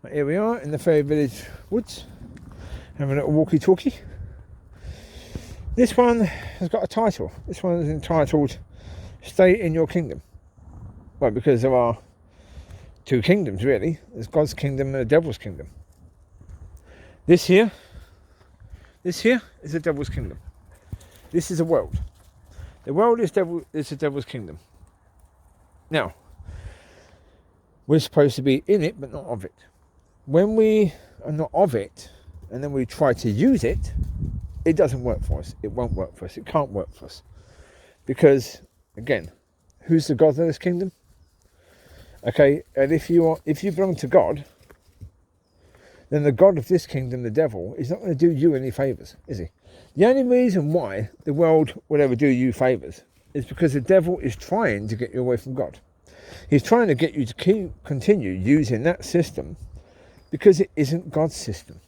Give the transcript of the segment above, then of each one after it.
Here we are in the Fairy Village woods, having a little walkie-talkie. This one has got a title. This one is entitled Stay in Your Kingdom. Well, because there are two kingdoms really. There's God's kingdom and the devil's kingdom. This here is the devil's kingdom. This is a world. The world is the devil's kingdom. Now, we're supposed to be in it, but not of it. When we are not of it, and then we try to use it, it doesn't work for us. It won't work for us. It can't work for us. Because, again, who's the God of this kingdom? Okay, and if you belong to God, then the God of this kingdom, the devil, is not going to do you any favours, is he? The only reason why the world would ever do you favours is because the devil is trying to get you away from God. He's trying to get you to continue using that system because it isn't God's system,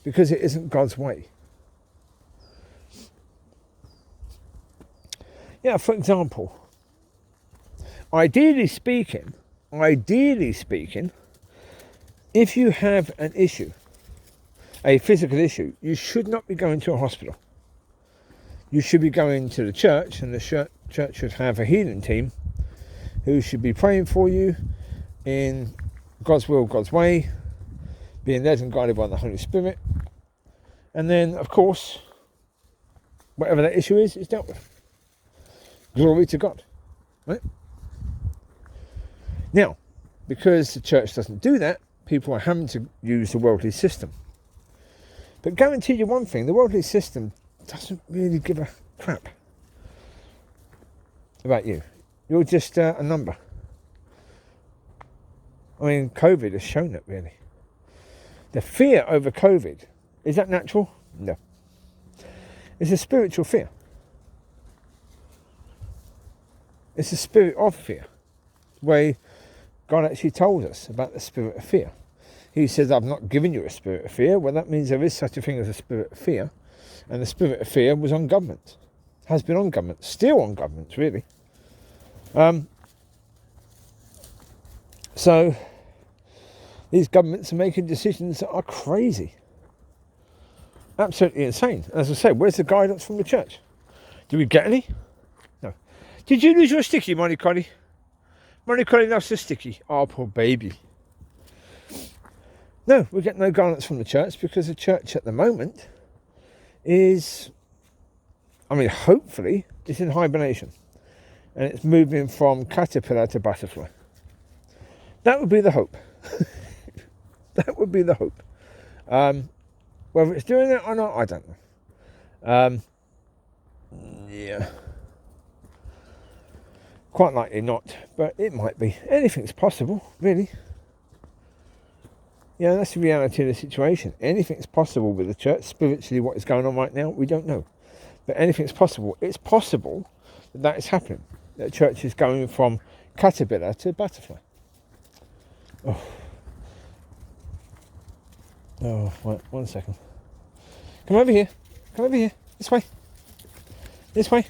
because it isn't God's way. Yeah, for example, ideally speaking, if you have an issue, a physical issue, you should not be going to a hospital. You should be going to the church, and the church should have a healing team who should be praying for you in God's will, God's way, being led and guided by the Holy Spirit. And then, of course, whatever that issue is dealt with. Glory to God. Right? Now, because the church doesn't do that, people are having to use the worldly system. But guarantee you one thing, the worldly system doesn't really give a crap about you. You're just a number. I mean, COVID has shown it, really. The fear over COVID, is that natural? No. It's a spiritual fear. It's a spirit of fear. The way God actually told us about the spirit of fear. He says, I've not given you a spirit of fear. Well, that means there is such a thing as a spirit of fear. And the spirit of fear was on government. Has been on government. Still on government, really. So, these governments are making decisions that are crazy. Absolutely insane. As I say, where's the guidance from the church? Do we get any? No. Did you lose your sticky, Mollie Collie? Mollie Collie loves the sticky. Oh, poor baby. No, we get no guidance from the church because the church at the moment is, hopefully, it's in hibernation. And it's moving from caterpillar to butterfly. That would be the hope. That would be the hope. Whether it's doing it or not, I don't know. Yeah. Quite likely not, but it might be. Anything's possible, really. Yeah, that's the reality of the situation. Anything's possible with the church. Spiritually, what is going on right now, we don't know. But anything's possible. It's possible that is happening. That church is going from caterpillar to butterfly. Oh, wait, 1 second. Come over here. Come over here. This way. This way.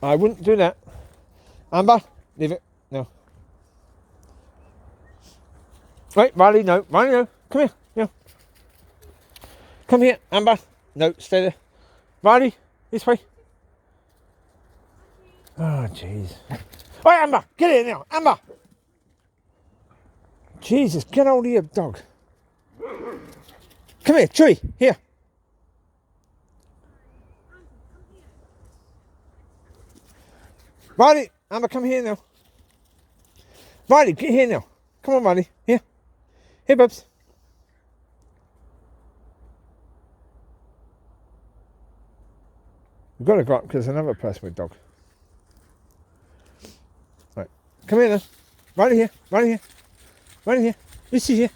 I wouldn't do that. Amber, leave it. No. Wait, Riley, no. Riley, no. Come here. No. Come here, Amber. No, stay there. Riley, this way. Oh, jeez. Oh, Amber, get in now. Amber. Jesus, get hold of your dog. Come here, Chewie. Here. Riley, Amber, come here now. Riley, get here now. Come on, Riley. Here. Here, Bubs. We've got to go up because there's another person with dog. Right. Come here now. Riley here. Riley here. Riley here. This is here.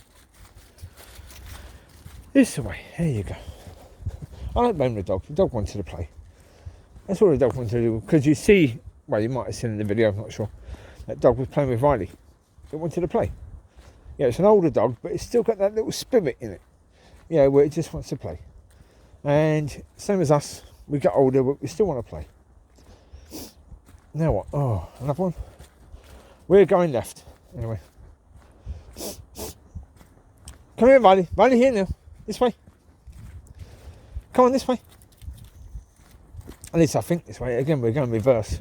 This way. There you go. I don't blame the dog. The dog wanted to play. That's all the dog wanted to do. Because you see, well, you might have seen in the video, I'm not sure. That dog was playing with Riley. It wanted to play. Yeah, it's an older dog, but it's still got that little spirit in it. You know, where it just wants to play. And same as us, we get older, but we still want to play. Now what? Oh, another one? We're going left. Anyway. Come here, Riley. Riley, here now. This way. Come on, this way. At least I think this way. Again, we're going reverse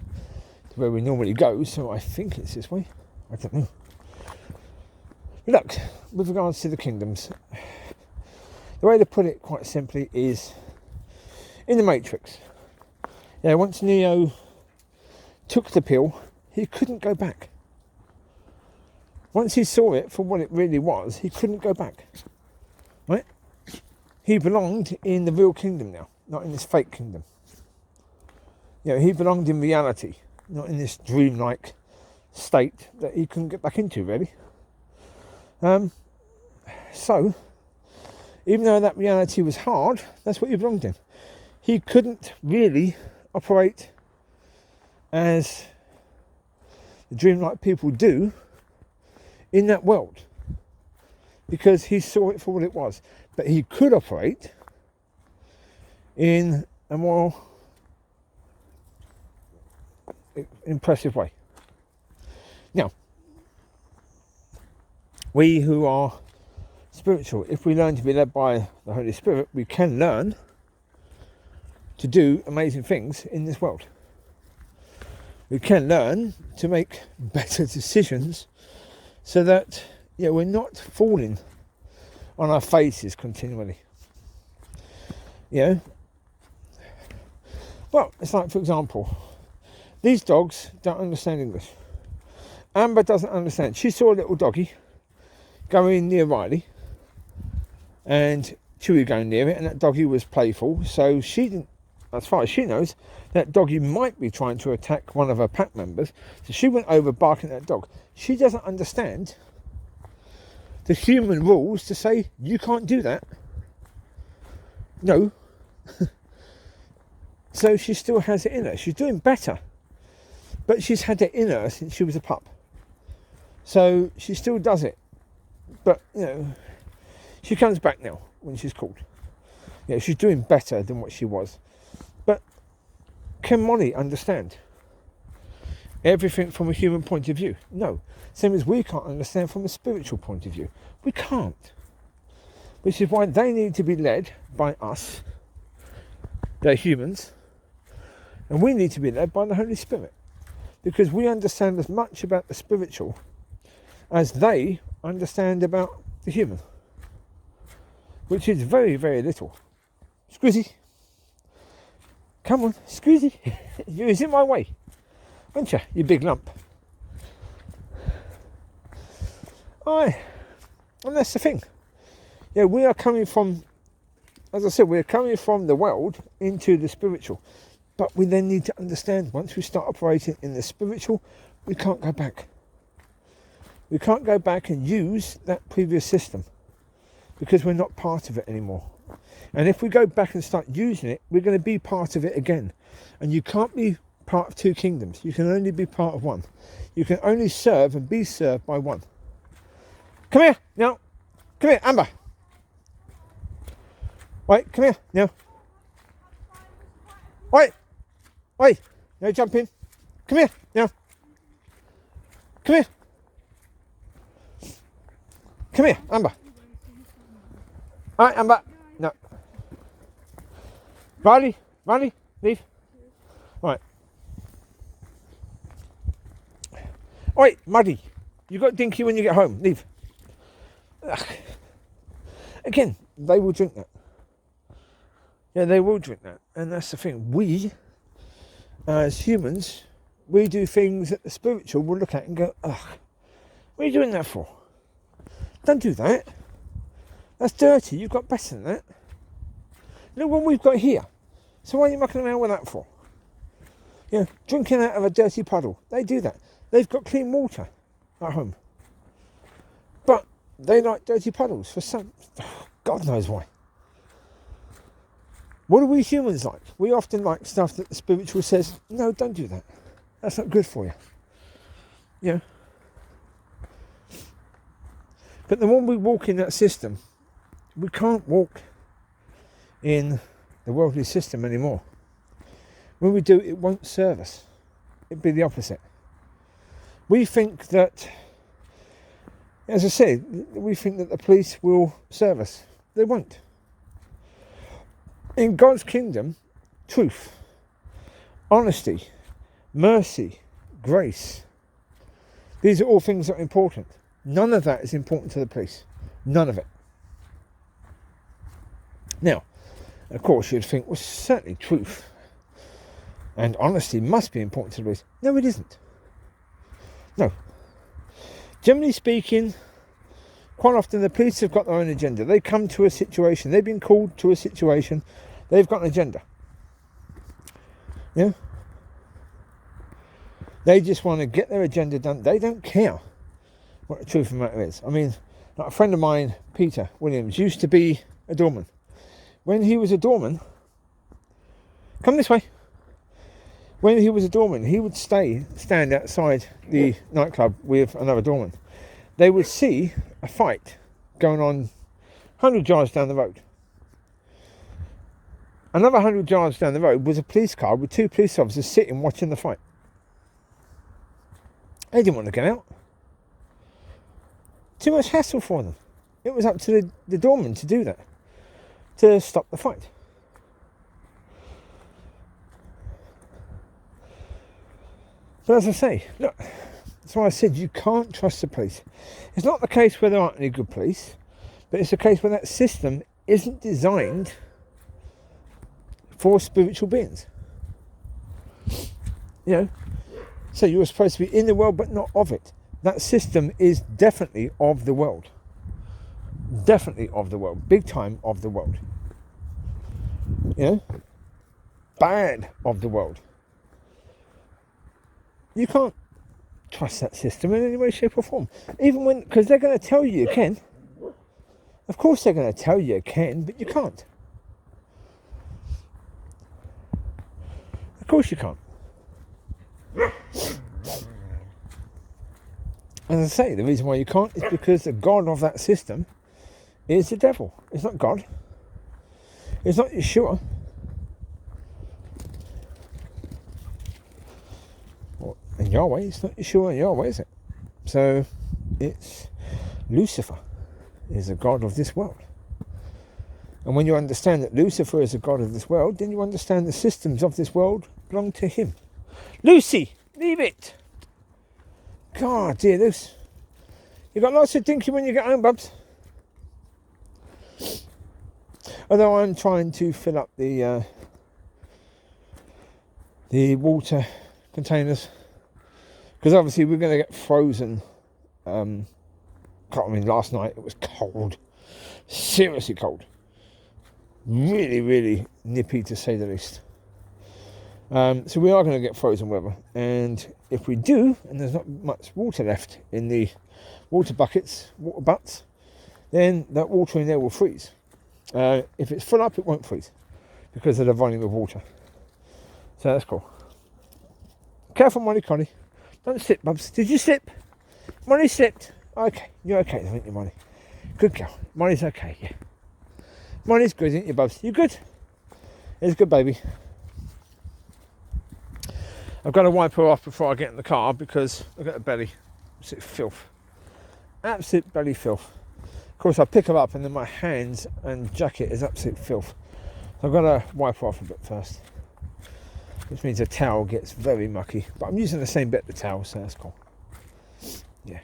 to where we normally go, so I think it's this way. I don't know. But look, with regards to the kingdoms, the way to put it quite simply is, in the Matrix, once Neo took the pill, he couldn't go back. Once he saw it for what it really was, he couldn't go back. Right? He belonged in the real kingdom now, not in this fake kingdom. He belonged in reality, not in this dreamlike state that he couldn't get back into, really. So, even though that reality was hard, that's what he belonged in. He couldn't really operate as the dreamlike people do in that world, because he saw it for what it was. But he could operate in a more impressive way. Now, we who are spiritual, if we learn to be led by the Holy Spirit, we can learn to do amazing things in this world. We can learn to make better decisions so that we're not falling on our faces continually. Well, it's like, for example, these dogs don't understand English. Amber doesn't understand. She saw a little doggy going near Riley and Chewie going near it, and that doggy was playful, so she didn't, as far as she knows, that doggy might be trying to attack one of her pack members, so she went over barking at that dog. She doesn't understand the human rules to say, you can't do that. No. So she still has it in her. She's doing better, but she's had it in her since she was a pup. So she still does it. But, she comes back now when she's called. She's doing better than what she was. But can Mollie understand everything from a human point of view? No. Same as we can't understand from a spiritual point of view. We can't. Which is why they need to be led by us. They're humans. And we need to be led by the Holy Spirit. Because we understand as much about the spiritual as they understand about the human. Which is very, very little. Squizzy. Come on, Squizzy. You're in my way. Aren't you, you big lump? Aye. And that's the thing. We are coming from, as I said, we're coming from the world into the spiritual. But we then need to understand, once we start operating in the spiritual, we can't go back. We can't go back and use that previous system because we're not part of it anymore. And if we go back and start using it, we're going to be part of it again. And you can't be part of two kingdoms. You can only be part of one. You can only serve and be served by one. Come here, now. Come here, Amber. Wait, come here, now. Wait. Wait. No jumping. Come here, now. Come here. Come here, Amber. All right, Amber. No. Riley, leave. All right. Oi, Muddy. You got Dinky when you get home. Leave. Ugh. Again, they will drink that. They will drink that. And that's the thing. We, as humans, we do things that the spiritual will look at and go, ugh, what are you doing that for? Don't do that. That's dirty. You've got better than that. Look what we've got here. So why are you mucking around with that for? Drinking out of a dirty puddle. They do that. They've got clean water at home. But they like dirty puddles for some... God knows why. What do we humans like? We often like stuff that the spiritual says, no, don't do that. That's not good for you. But the more we walk in that system, we can't walk in the worldly system anymore. When we do, it won't serve us. It'd be the opposite. We think that As I said, we think that the police will serve us. They won't. In God's kingdom, truth, honesty, mercy, grace, these are all things that are important. None of that is important to the police. None of it. Now, of course, you'd think, well, certainly truth and honesty must be important to the police. No, it isn't. No. Generally speaking, quite often the police have got their own agenda. They come to a situation, they've been called to a situation, they've got an agenda. Yeah? They just want to get their agenda done. They don't care what the truth of the matter is. I mean, like a friend of mine, Peter Williams, used to be a doorman. When he was a doorman, come this way. When he was a doorman, he would stand outside the nightclub with another doorman. They would see a fight going on 100 yards down the road. Another 100 yards down the road was a police car with 2 police officers sitting watching the fight. They didn't want to get out. Too much hassle for them. It was up to the doorman to do that, to stop the fight. But as I say, look, that's why I said you can't trust the police. It's not the case where there aren't any good police, but it's a case where that system isn't designed for spiritual beings. You know, so you were supposed to be in the world but not of it. That system is definitely of the world. Definitely of the world. Big time of the world. You know, bad of the world. You can't trust that system in any way, shape or form. Even when, because they're going to tell you can. Of course they're going to tell you can, but you can't. Of course you can't. As I say, the reason why you can't is because the God of that system is the devil. It's not God. It's not Yesuha. And Yahweh, it's not Yesuha and Yahweh, is it? So it's Lucifer is the god of this world. And when you understand that Lucifer is the god of this world, then you understand the systems of this world belong to him. Lucy, leave it. God, dear Luce. You got lots of dinky when you get home, bubs. Although I'm trying to fill up the water containers, because obviously we're going to get frozen. I mean, last night it was cold, seriously cold, really, really nippy to say the least. So we are going to get frozen weather, and if we do, and there's not much water left in the water buckets, water butts, then that water in there will freeze. If it's full up, it won't freeze because of the volume of water. So that's cool. Careful, Mollie Connie. Don't slip, bubs. Did you slip? Mollie slipped. Okay, you're okay, aren't you, Mollie? Good girl. Mollie's okay, yeah. Mollie's good, isn't you, bubs? You good? It's a good baby. I've got to wipe her off before I get in the car because I've got a belly. It's filth. Absolute belly filth. Of course, I pick her up and then my hands and jacket is absolute filth. So I've got to wipe her off a bit first. Which means the towel gets very mucky. But I'm using the same bit of the towel, so that's cool. Yeah.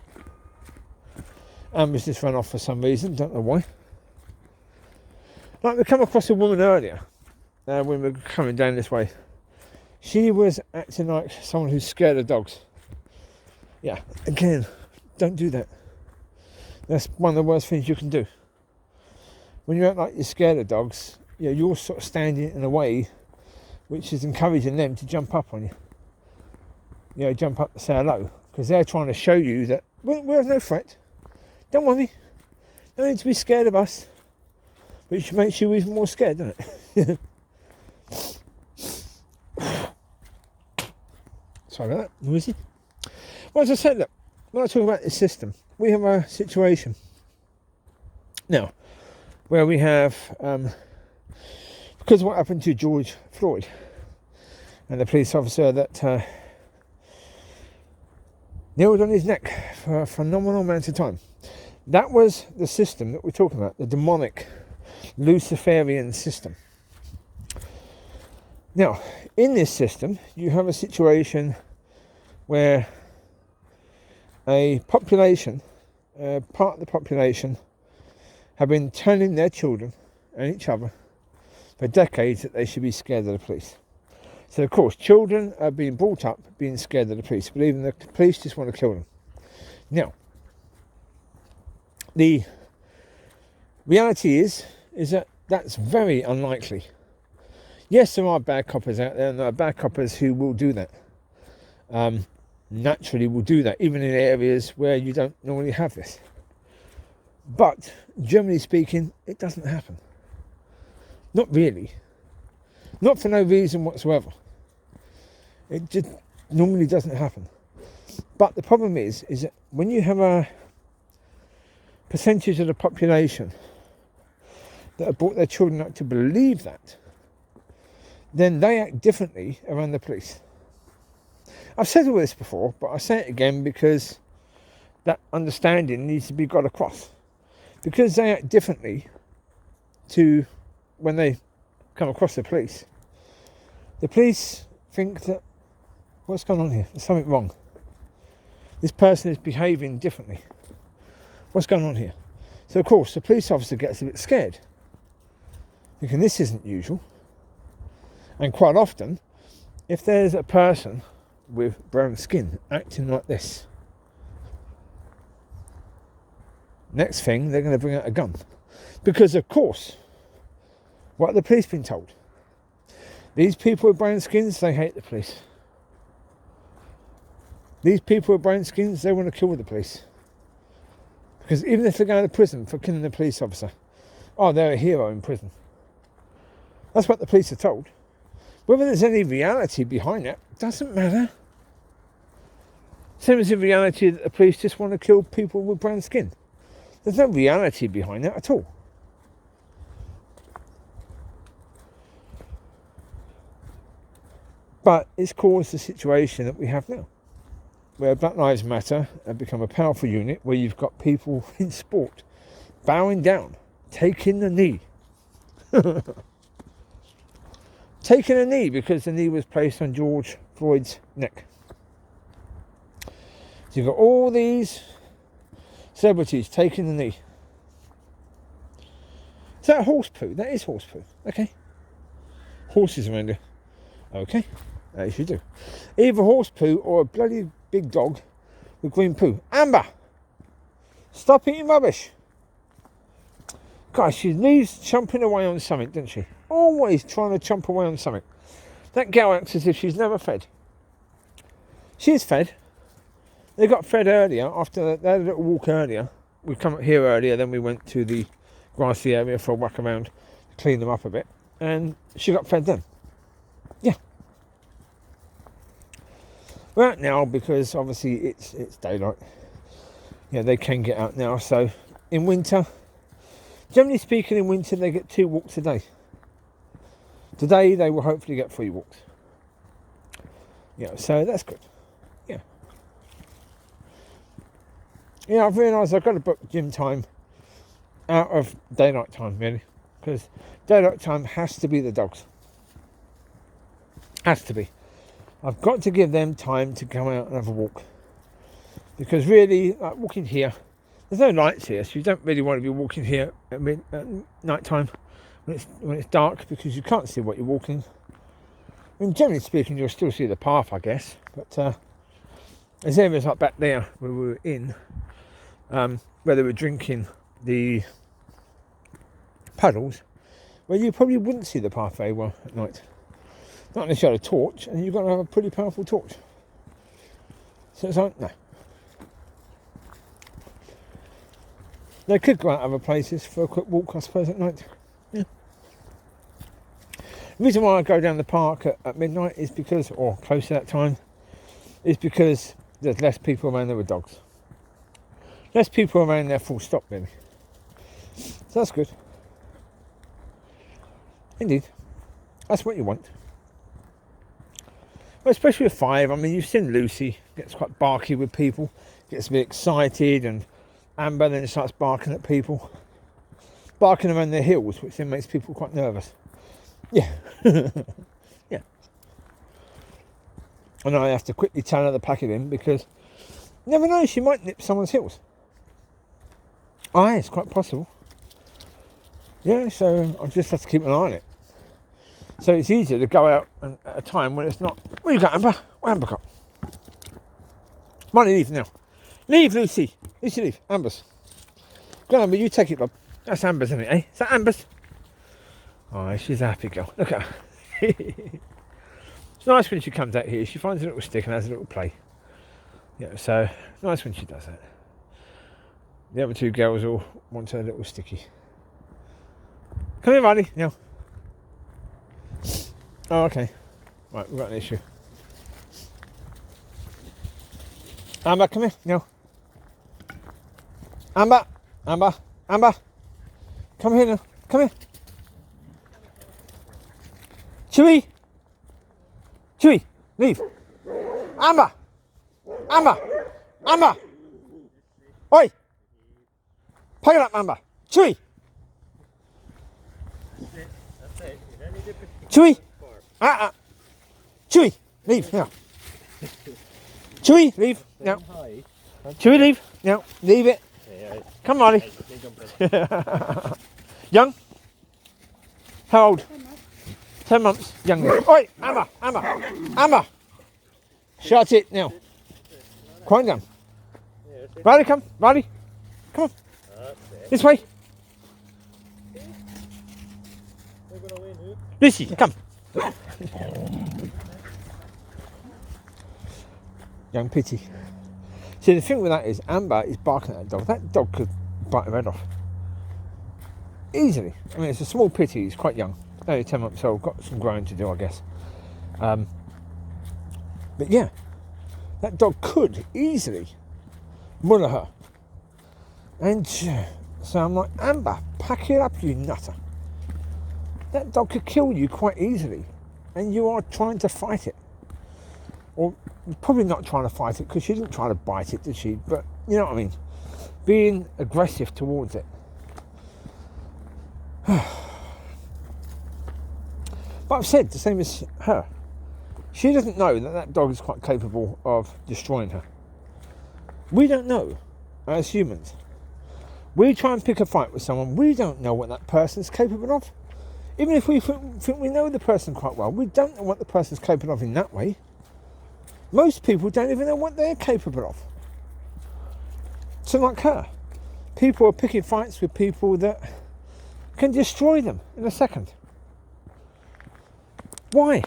Amber's just run off for some reason, don't know why. Like, we come across a woman earlier when we were coming down this way. She was acting like someone who's scared of dogs. Yeah, again, don't do that. That's one of the worst things you can do. When you act like you're scared of dogs, you're sort of standing in a way which is encouraging them to jump up on you. Jump up to say hello, because they're trying to show you that we're no threat. Don't worry. No need to be scared of us. Which makes you even more scared, doesn't it? Sorry about that, noisy. Well, as I said, look, when I talk about this system, we have a situation now where we have, because of what happened to George Floyd and the police officer that kneeled on his neck for a phenomenal amount of time. That was the system that we're talking about, the demonic Luciferian system. Now, in this system, you have a situation where a population, part of the population, have been telling their children and each other for decades that they should be scared of the police. So, of course, children are being brought up being scared of the police, believing the police just want to kill them. Now, the reality is that that's very unlikely. Yes, there are bad coppers out there, and there are bad coppers who will do that. Naturally will do that, even in areas where you don't normally have this. But, generally speaking, it doesn't happen. Not really. Not for no reason whatsoever. It just normally doesn't happen. But the problem is that when you have a percentage of the population that have brought their children up to believe that, then they act differently around the police. I've said all this before, but I say it again because that understanding needs to be got across. Because they act differently to when they come across the police think that, what's going on here? There's something wrong. This person is behaving differently. What's going on here? So, of course, the police officer gets a bit scared, thinking this isn't usual. And quite often, if there's a person with brown skin acting like this, next thing, they're going to bring out a gun. Because, of course, what have the police been told? These people with brown skins, they hate the police. These people with brown skins, they want to kill the police. Because even if they're going to prison for killing the police officer, oh, they're a hero in prison. That's what the police are told. Whether there's any reality behind that doesn't matter. Same as in reality that the police just want to kill people with brown skin. There's no reality behind that at all. But it's caused the situation that we have now, where Black Lives Matter have become a powerful unit, where you've got people in sport bowing down, taking the knee. Taking a knee because the knee was placed on George Floyd's neck. So you've got all these celebrities taking the knee. Is that horse poo? That is horse poo. Okay. Horses around here. Okay. As you do. Either horse poo or a bloody big dog with green poo. Amber! Stop eating rubbish. Gosh, she leaves chomping away on something, doesn't she? Always trying to chomp away on something. That girl acts as if she's never fed. She is fed. They got fed earlier, after they had a little walk earlier. We come up here earlier, then we went to the grassy area for a whack around, to clean them up a bit, and she got fed then. Yeah. We're out now because obviously it's daylight. Yeah, they can get out now. So in winter, generally speaking, in winter they get 2 walks a day. Today they will hopefully get 3 walks. Yeah, so that's good. Yeah. Yeah, I've realised I've got to book gym time out of daylight time, really, because daylight time has to be the dogs. Has to be. I've got to give them time to come out and have a walk, because really, like walking here, there's no lights here, so you don't really want to be walking here at night time when it's dark, because you can't see what you're walking. I mean, generally speaking, you'll still see the path, I guess, but there's areas like back there where we were in, where they were drinking the puddles, where you probably wouldn't see the path very well at night. Not unless you had a torch, and you've got to have a pretty powerful torch. So it's like, no. They could go out other places for a quick walk, I suppose, at night. Yeah. The reason why I go down the park at midnight is because, or close to that time, is because there's less people around there with dogs. Less people around there, full stop, really. So that's good. Indeed. That's what you want. Well, especially with 5, I mean, you've seen Lucy, gets quite barky with people, gets a bit excited and Amber then starts barking at people, barking around their heels, which then makes people quite nervous. Yeah. Yeah. And I have to quickly tell her to pack it in because you never know, she might nip someone's heels. Aye, it's quite possible. Yeah, so I just have to keep an eye on it. So it's easier to go out at a time when it's not. Where you got, Amber? Where Amber got? Mollie, leave now. Leave, Lucy. Lucy, leave. Amber's. Go on, Amber, you take it, Bob. That's Amber's, isn't it, eh? Is that Amber's? Oh, she's a happy girl. Look at her. It's nice when she comes out here. She finds a little stick and has a little play. Yeah, so nice when she does that. The other two girls all want her little sticky. Come here, Mollie. Now. Oh, okay. Right, we've got an issue. Amber, come here. No. Amber. Amber. Amber. Come here now. Come here. Chewie. Chewie, leave. Amber. Amber. Amber. Oi. Pick it up, Amber. Chewie. Chewie. Chewie, leave now. Chewie, leave now. Chewie, leave now. Leave it. Come on, Mollie. Young? How old? 10 months. Young. Oi, Amber, Amber, Amber. Shut it now. Quiet down. Riley, come. Riley, come on. This way. Lucy, come. Young Pitty. See, the thing with that is Amber is barking at that dog. That dog could bite her head off. Easily. I mean, it's a small Pitty. He's quite young. Only 10 months old. Got some growing to do, I guess. But yeah, that dog could easily muller her. And so I'm like, Amber, pack it up, you nutter. That dog could kill you quite easily. And you are trying to fight it. Or probably not trying to fight it because she didn't try to bite it, did she? But you know what I mean? Being aggressive towards it. But I've said the same as her. She doesn't know that that dog is quite capable of destroying her. We don't know as humans. We try and pick a fight with someone, we don't know what that person's capable of. Even if we think we know the person quite well, we don't know what the person's capable of in that way. Most people don't even know what they're capable of. So like her, people are picking fights with people that can destroy them in a second. Why?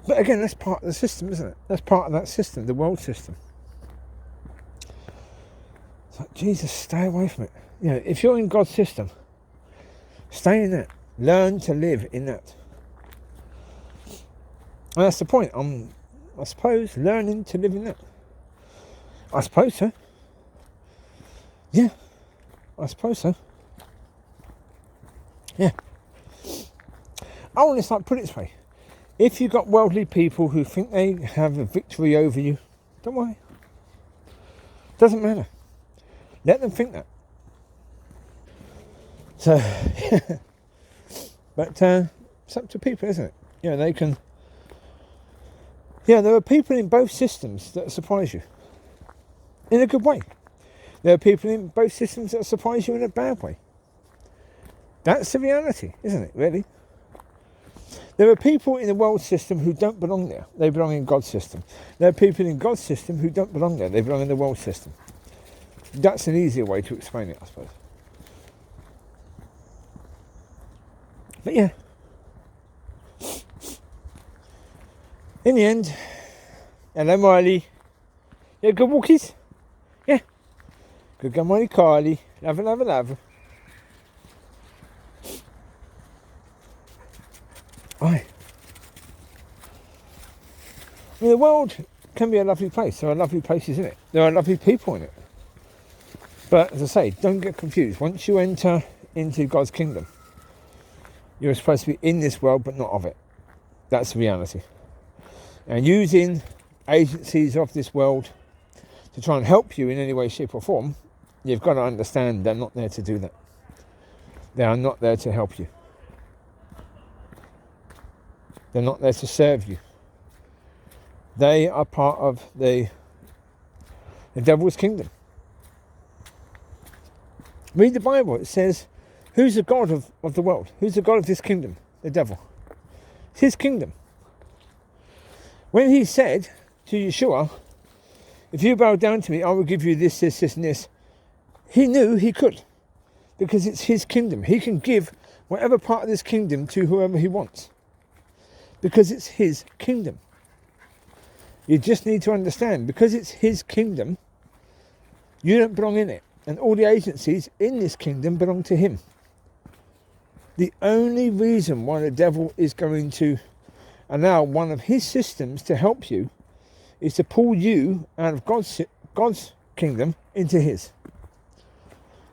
But again, that's part of the system, isn't it? That's part of that system, the world system. It's like, Jesus, stay away from it. You know, if you're in God's system, stay in that. Learn to live in that. And that's the point. I suppose, learning to live in that. I suppose so. Yeah, I suppose so. Yeah. I want to put it this way. If you've got worldly people who think they have a victory over you, don't worry. Doesn't matter. Let them think that. So, but it's up to people, isn't it? Yeah, they can. Yeah, there are people in both systems that surprise you in a good way. There are people in both systems that surprise you in a bad way. That's the reality, isn't it, really? There are people in the world system who don't belong there. They belong in God's system. There are people in God's system who don't belong there. They belong in the world system. That's an easier way to explain it, I suppose. But yeah. In the end, hello Mollie. Yeah, good walkies? Yeah. Good girl, Mollie Carly. Love her, love her, love her. Aye. I mean, the world can be a lovely place. There are lovely places in it. There are lovely people in it. But as I say, don't get confused. Once you enter into God's kingdom, you're supposed to be in this world but not of it. That's the reality. And using agencies of this world to try and help you in any way, shape or form, you've got to understand they're not there to do that. They are not there to help you. They're not there to serve you. They are part of the devil's kingdom. Read the Bible. It says, who's the God of the world? Who's the God of this kingdom? The devil. It's his kingdom. When he said to Yesuha, if you bow down to me, I will give you this, this, this, and this, he knew he could. Because it's his kingdom. He can give whatever part of this kingdom to whoever he wants. Because it's his kingdom. You just need to understand, because it's his kingdom, you don't belong in it. And all the agencies in this kingdom belong to him. The only reason why the devil is going to allow one of his systems to help you is to pull you out of God's kingdom into his.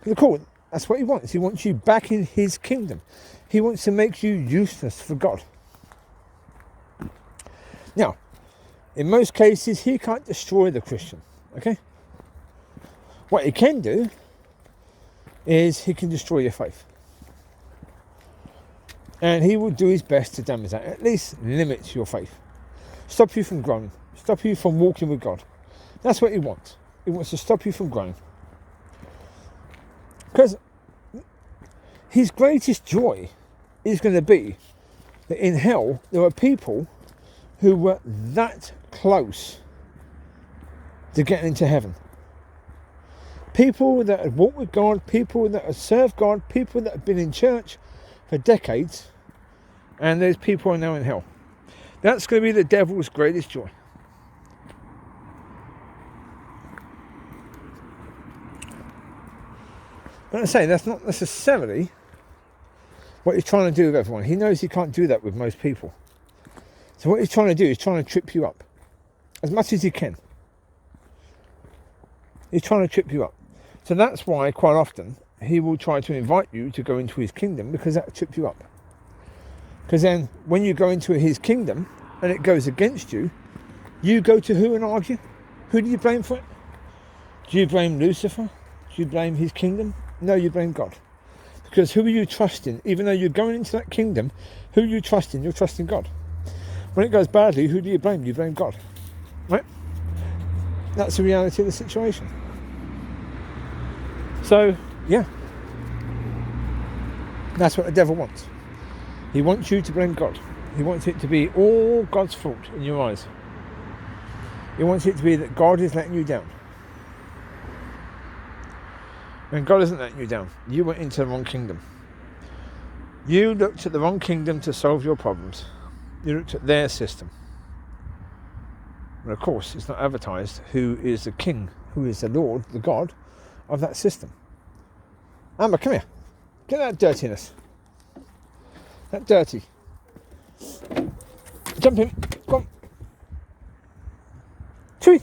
Because of course, that's what he wants. He wants you back in his kingdom. He wants to make you useless for God. Now, in most cases, he can't destroy the Christian, okay? What he can do is he can destroy your faith. And he will do his best to damage that, at least limit your faith. Stop you from growing. Stop you from walking with God. That's what he wants. He wants to stop you from growing. Because his greatest joy is going to be that in hell there are people who were that close to getting into heaven. People that had walked with God, people that had served God, people that have been in church for decades, and those people are now in hell. That's going to be the devil's greatest joy. But I say, that's not necessarily what he's trying to do with everyone. He knows he can't do that with most people. So what he's trying to do is trying to trip you up as much as he can. He's trying to trip you up. So that's why quite often he will try to invite you to go into his kingdom, because that will trip you up. Because then when you go into his kingdom and it goes against you, you go to who and argue? Who do you blame for it? Do you blame Lucifer? Do you blame his kingdom? No, you blame God. Because who are you trusting? Even though you're going into that kingdom, who are you trusting? You're trusting God. When it goes badly, who do you blame? You blame God. Right? That's the reality of the situation. So, yeah. That's what the devil wants. He wants you to blame God. He wants it to be all God's fault in your eyes. He wants it to be that God is letting you down. And God isn't letting you down. You went into the wrong kingdom. You looked at the wrong kingdom to solve your problems. You looked at their system. And of course, it's not advertised who is the king, who is the Lord, the God of that system. Amber, come here. Get that dirtiness. That dirty. Jump in. Come on. Chewie.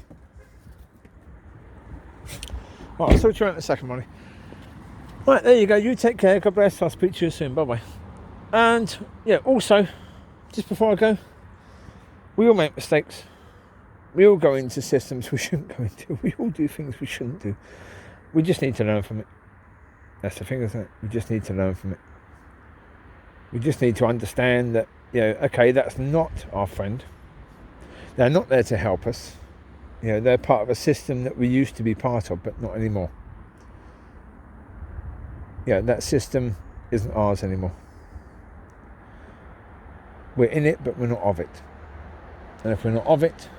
Right, I'll sort you out in a second, Mollie. Right, there you go. You take care. God bless. I'll speak to you soon. Bye-bye. And, yeah, also, just before I go, we all make mistakes. We all go into systems we shouldn't go into. We all do things we shouldn't do. We just need to learn from it. That's the thing, isn't it? We just need to learn from it. We just need to understand that, you know, okay, that's not our friend. They're not there to help us. You know, they're part of a system that we used to be part of, but not anymore. Yeah, that system isn't ours anymore. We're in it, but we're not of it. And if we're not of it,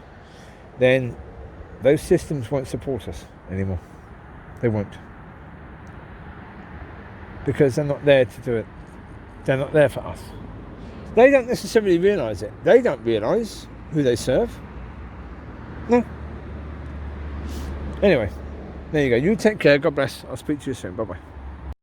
then those systems won't support us anymore. They won't. Because they're not there to do it. They're not there for us. They don't necessarily realise it. They don't realise who they serve. No. Anyway, there you go. You take care. God bless. I'll speak to you soon. Bye-bye.